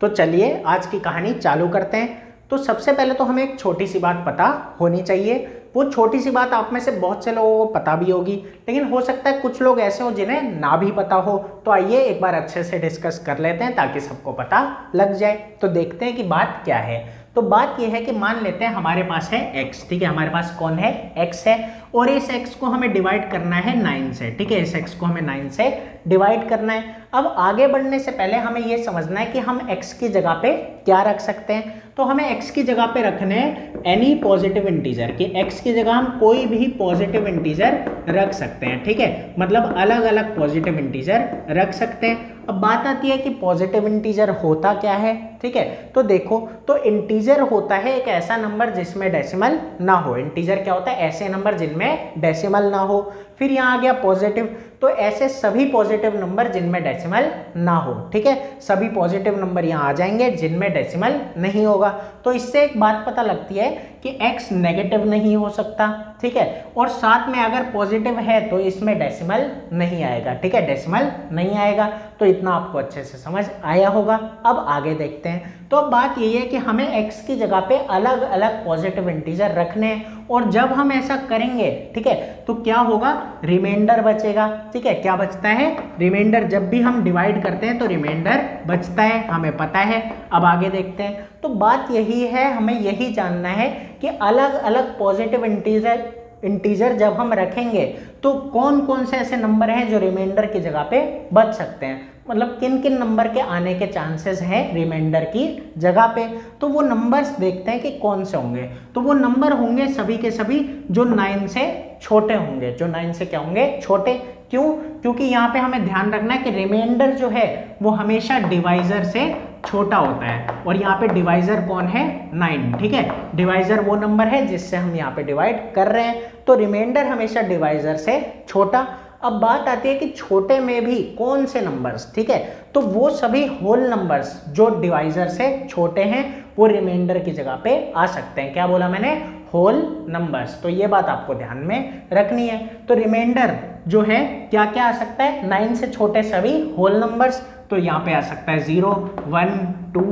तो चलिए आज की कहानी चालू करते हैं। तो सबसे पहले तो हमें एक छोटी सी बात पता होनी चाहिए। वो छोटी सी बात आप में से बहुत से लोगों को पता भी होगी, लेकिन हो सकता है कुछ लोग ऐसे हो जिन्हें ना भी पता हो। तो आइए एक बार अच्छे से डिस्कस कर लेते हैं ताकि सबको पता लग जाए। तो देखते हैं कि बात क्या है। तो बात यह है कि मान लेते हैं हमारे पास है x, ठीक है, हमारे पास कौन है, x है, और इस x को हमें डिवाइड करना है 9 से, ठीक है, इस x को हमें 9 से डिवाइड करना है। अब आगे बढ़ने से पहले हमें यह समझना है कि हम x की जगह पे क्या रख सकते हैं। तो हमें x की जगह पे रखने हैं एनी पॉजिटिव इंटीजर, कि x की जगह हम कोई भी पॉजिटिव इंटीजर रख सकते हैं, ठीक है, मतलब अलग अलग पॉजिटिव इंटीजर रख सकते हैं। अब बात आती है कि पॉजिटिव इंटीजर होता क्या है, ठीक है। तो देखो, तो इंटीजर होता है एक ऐसा नंबर जिसमें डेसिमल ना हो। इंटीजर क्या होता है, ऐसे नंबर जिनमें डेसिमल ना हो। फिर यहाँ आ गया पॉजिटिव, तो ऐसे सभी पॉजिटिव नंबर जिनमें डेसिमल ना हो, ठीक है, सभी पॉजिटिव नंबर यहाँ आ जाएंगे जिनमें डेसिमल नहीं होगा। तो इससे एक बात पता लगती है कि x नेगेटिव नहीं हो सकता, ठीक है, और साथ में अगर पॉजिटिव है तो इसमें डेसिमल नहीं आएगा, ठीक है, डेसिमल नहीं आएगा। तो इतना आपको अच्छे से समझ आया होगा। अब आगे देखते हैं। तो अब बात यही है कि हमें x की जगह पे अलग अलग पॉजिटिव इंटीजर रखने हैं, और जब हम ऐसा करेंगे, ठीक है, तो क्या होगा, रिमाइंडर बचेगा, ठीक है, क्या बचता है, रिमाइंडर। जब भी हम डिवाइड करते हैं तो रिमाइंडर बचता है, हमें पता है। अब आगे देखते हैं। तो बात यही है, हमें यही जानना है कि अलग अलग पॉजिटिव इंटीजर जब हम रखेंगे तो कौन कौन से ऐसे नंबर हैं जो रिमाइंडर की जगह पे बच सकते हैं, मतलब किन किन नंबर के आने के चांसेस हैं रिमाइंडर की जगह पे। तो वो नंबर्स देखते हैं कि कौन से होंगे। तो वो नंबर होंगे सभी के सभी जो 9 से छोटे होंगे, जो 9 से क्या होंगे, छोटे। क्यों? क्योंकि यहाँ पे हमें ध्यान रखना है कि रिमाइंडर जो है वो हमेशा डिवाइजर से छोटा होता है, और यहाँ पे डिवाइजर कौन है, 9, ठीक है, डिवाइजर वो नंबर है जिससे हम यहाँ पे डिवाइड कर रहे हैं। तो रिमाइंडर हमेशा डिवाइजर से छोटा। अब बात आती है कि छोटे में भी कौन से नंबर्स, ठीक है, तो वो सभी होल नंबर्स जो डिवाइजर से छोटे हैं वो रिमाइंडर की जगह पे आ सकते हैं। क्या बोला मैंने, होल नंबर्स। तो ये बात आपको ध्यान में रखनी है। तो रिमाइंडर जो है क्या क्या आ सकता है, 9 से छोटे सभी होल नंबर्स। तो यहाँ पे आ सकता है 0, 1, 2,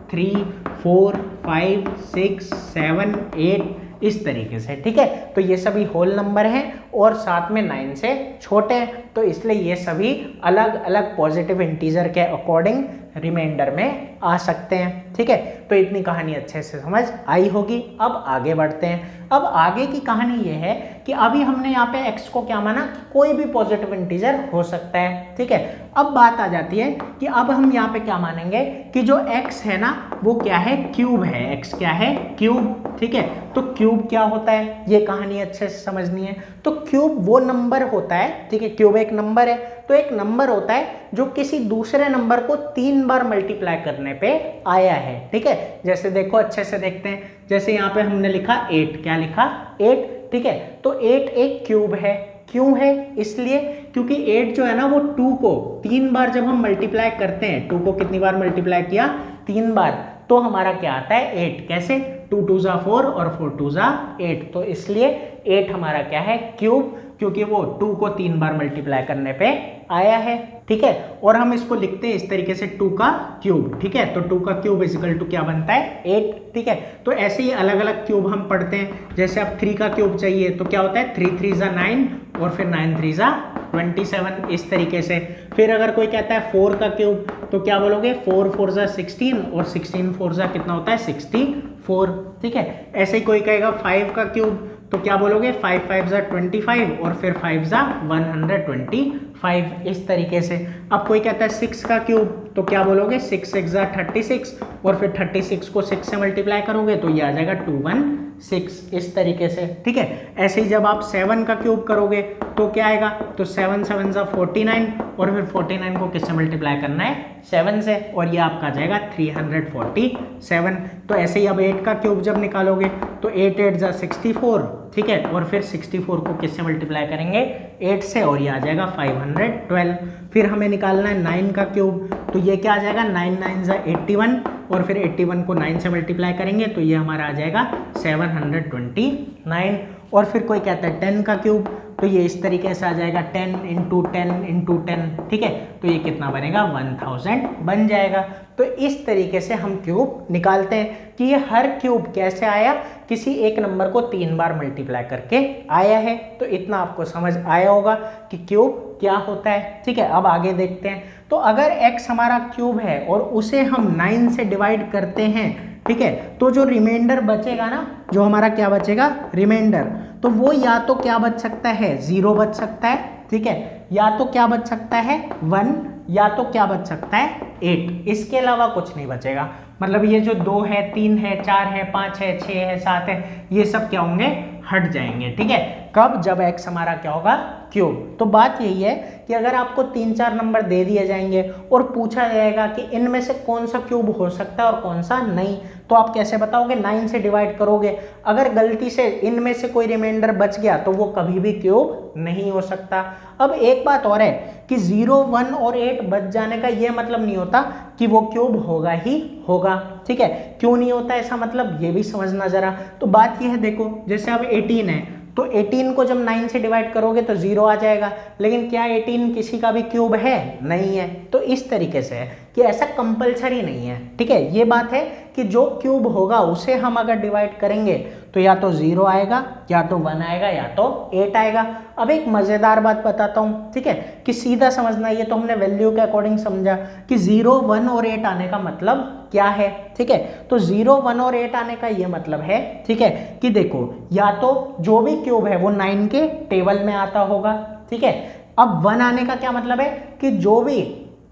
3, 4, 5, 6, 7, 8, इस तरीके से, ठीक है। तो ये सभी होल नंबर हैं और साथ में 9 से छोटे हैं, तो इसलिए ये सभी अलग अलग पॉजिटिव इंटीजर के अकॉर्डिंग रिमाइंडर में आ सकते हैं, ठीक है। तो इतनी कहानी अच्छे से समझ आई होगी। अब आगे बढ़ते हैं। अब आगे की कहानी ये है कि अभी हमने यहाँ पे x को क्या माना, कोई भी पॉजिटिव इंटीजर हो सकता है, ठीक है। अब बात आ जाती है कि अब हम यहाँ पे क्या मानेंगे कि जो x है ना वो क्या है, क्यूब है। x क्या है, क्यूब, ठीक है। तो क्यूब क्या होता है, ये कहानी अच्छे से समझनी है। तो क्यूब वो नंबर होता है, ठीक है, क्यूब एक नंबर है। तो एक नंबर होता है जो किसी दूसरे नंबर को 3 बार मल्टीप्लाई करने पे आया है, ठीक है। जैसे देखो, अच्छे से देखते हैं। जैसे यहाँ पे हमने लिखा 8, क्या लिखा, 8, ठीक है। तो 8 एक क्यूब है। क्यों है, इसलिए क्योंकि 8 जो है ना वो 2 को 3 बार जब हम मल्टीप्लाई करते हैं, 2 को कितनी बार मल्टीप्लाई किया, 3 बार, तो हमारा क्या आता है, 8। कैसे, 2 2 जा 4 और 4 2 जा 8। तो इसलिए 8 हमारा क्या है, क्यूब, क्योंकि वो 2 को 3 बार मल्टीप्लाई करने पे आया है, ठीक है। और हम इसको लिखते हैं इस तरीके से, 2 का क्यूब, ठीक है। तो 2 का क्यूब इक्वल टू क्या बनता है, 8, ठीक है। तो ऐसे ही अलग अलग क्यूब हम पढ़ते हैं। जैसे अब 3 का क्यूब चाहिए तो क्या होता है, 3 3 जा 9 और फिर 9 3 जा 27, इस तरीके से। फिर अगर कोई कहता है 4 का क्यूब तो क्या बोलोगे, 4 4 जा 16 और 16 4 जा कितना होता है, 64, ठीक है। ऐसे ही कोई कहेगा 5 का क्यूब तो क्या बोलोगे, 5 5 जा 25 और फिर 5 जा 125, इस तरीके से। अब कोई कहता है 6 का क्यूब तो क्या बोलोगे, 6 6 जा 36 और फिर 36 को 6 से मल्टीप्लाई करोगे तो ये आ जाएगा 216, इस तरीके से, ठीक है। ऐसे ही जब आप 7 का क्यूब करोगे तो क्या आएगा, तो 7 7 जा 49 और फिर 49 को किससे मल्टीप्लाई करना है, 7 से, और ये आपका आ जाएगा 347। तो ऐसे ही अब 8 का क्यूब जब निकालोगे तो 8 8 जा 64, ठीक है, और फिर 64 को किससे मल्टीप्लाई करेंगे, 8 से, और ये आ जाएगा 512। फिर हमें निकालना है 9 का क्यूब, तो ये क्या आ जाएगा, 9 9 जा 81 और फिर 81 को 9 से मल्टीप्लाई करेंगे तो ये हमारा आ जाएगा 729। और फिर कोई कहता है 10 का क्यूब, तो ये इस तरीके से आ जाएगा 10 इंटू 10 इंटू 10, ठीक है। तो ये कितना बनेगा 1000 बन जाएगा। तो इस तरीके से हम क्यूब निकालते हैं कि ये हर क्यूब कैसे आया, किसी एक नंबर को 3 बार मल्टीप्लाई करके आया है। तो इतना आपको समझ आया होगा कि क्यूब क्या होता है, ठीक है। अब आगे देखते हैं। तो अगर x हमारा क्यूब है और उसे हम 9 से डिवाइड करते हैं, ठीक है, तो जो रिमाइंडर बचेगा ना, जो हमारा क्या बचेगा रिमाइंडर, तो वो या तो क्या बच सकता है 0 बच सकता है, ठीक है, या तो क्या बच सकता है 1, या तो क्या बच सकता है 8, इसके अलावा कुछ नहीं बचेगा। मतलब ये जो 2 है 3 है 4 है 5 है 6 है 7 है, ये सब क्या होंगे हट जाएंगे, ठीक है। कब, जब x हमारा क्या होगा क्यूब। तो बात यही है कि अगर आपको 3-4 नंबर दे दिए जाएंगे और पूछा जाएगा कि इनमें से कौन सा क्यूब हो सकता है और कौन सा नहीं, तो आप कैसे बताओगे, 9 से डिवाइड करोगे। अगर गलती से इनमें से कोई रिमाइंडर बच गया तो वो कभी भी क्यूब नहीं हो सकता। अब एक बात और है कि 0, 1 और 8 बच जाने का ये मतलब नहीं होता कि वो क्यूब होगा ही होगा, ठीक है। क्यों नहीं होता ऐसा मतलब, ये भी समझना जरा। तो बात ये है, देखो जैसे अब 18 है, तो 18 को जब 9 से डिवाइड करोगे तो 0 आ जाएगा, लेकिन क्या 18 किसी का भी क्यूब है, नहीं है। तो इस तरीके से है कि ऐसा कंपलसरी नहीं है, ठीक है। ये बात है कि जो क्यूब होगा उसे हम अगर डिवाइड करेंगे तो या तो 0 आएगा, या तो 1 आएगा, या तो 8 आएगा। अब एक मजेदार बात बताता हूँ, ठीक है, कि सीधा समझना, ये तो हमने वैल्यू के अकॉर्डिंग समझा कि 0, 1 और 8 आने का मतलब क्या है, ठीक है। तो 0, 1 और 8 आने का ये मतलब है, ठीक है, कि देखो या तो जो भी क्यूब है वो 9 के टेबल में आता होगा, ठीक है। अब 1 आने का क्या मतलब है कि जो भी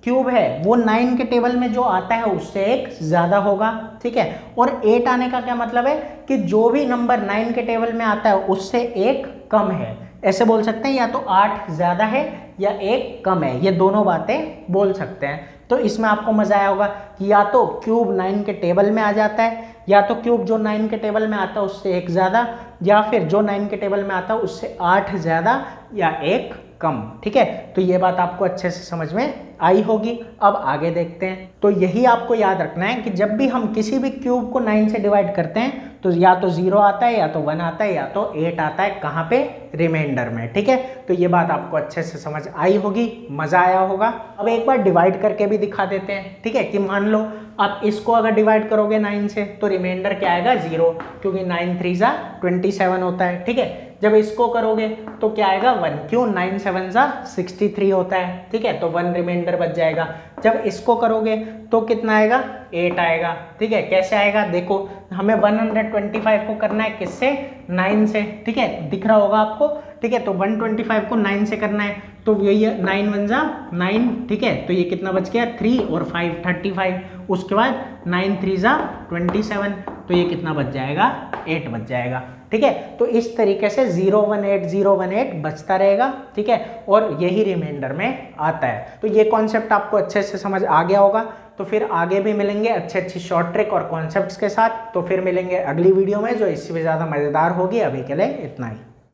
क्यूब है वो 9 के टेबल में जो आता है उससे एक ज्यादा होगा, ठीक है। और 8 आने का क्या मतलब है कि जो भी नंबर 9 के टेबल में आता है उससे एक कम है। ऐसे बोल सकते हैं, या तो 8 ज्यादा है या 1 कम है, ये दोनों बातें बोल सकते हैं। तो इसमें आपको मजा आया होगा कि या तो क्यूब 9 के टेबल में आ जाता है, या तो क्यूब जो 9 के टेबल में आता है उससे एक ज्यादा, या फिर जो 9 के टेबल में आता है उससे 8 ज्यादा या 1 कम, ठीक है। तो ये बात आपको अच्छे से समझ में आई होगी। अब आगे देखते हैं। तो यही आपको याद रखना है कि जब भी हम किसी भी क्यूब को 9 से डिवाइड करते हैं तो या तो 0 आता है, या तो 1 आता है, या तो 8 आता है, कहाँ पे, रिमाइंडर में, ठीक है। तो ये बात आपको अच्छे से समझ आई होगी, मजा आया होगा। अब एक बार डिवाइड करके भी दिखा देते हैं, ठीक है, कि मान लो आप इसको अगर डिवाइड करोगे 9 से तो रिमाइंडर क्या आएगा 0, क्योंकि 9 3 जा 27 होता है, ठीक है। जब इसको करोगे तो क्या आएगा 1, क्यों 9 7 जा 63 होता है, ठीक है। तो 1 रिमाइंडर बच जाएगा। जब इसको करोगे तो कितना आएगा 8 आएगा, ठीक है। कैसे आएगा, देखो हमें 125 को करना है किससे, 9 से, ठीक है, दिख रहा होगा आपको, ठीक है। तो 125 को 9 से करना है, तो यही 9 1 जा 9, ठीक है। तो ये कितना बच गया 3 और 5 35, उसके बाद 9 3 जा 27, तो ये कितना बच जाएगा 8 बच जाएगा, ठीक है। तो इस तरीके से 018 बचता रहेगा, ठीक है, और यही रिमाइंडर में आता है। तो ये कॉन्सेप्ट आपको अच्छे से समझ आ गया होगा। तो फिर आगे भी मिलेंगे अच्छी शॉर्ट ट्रिक और कॉन्सेप्ट्स के साथ। तो फिर मिलेंगे अगली वीडियो में जो इससे भी ज़्यादा मज़ेदार होगी। अभी के लिए इतना ही।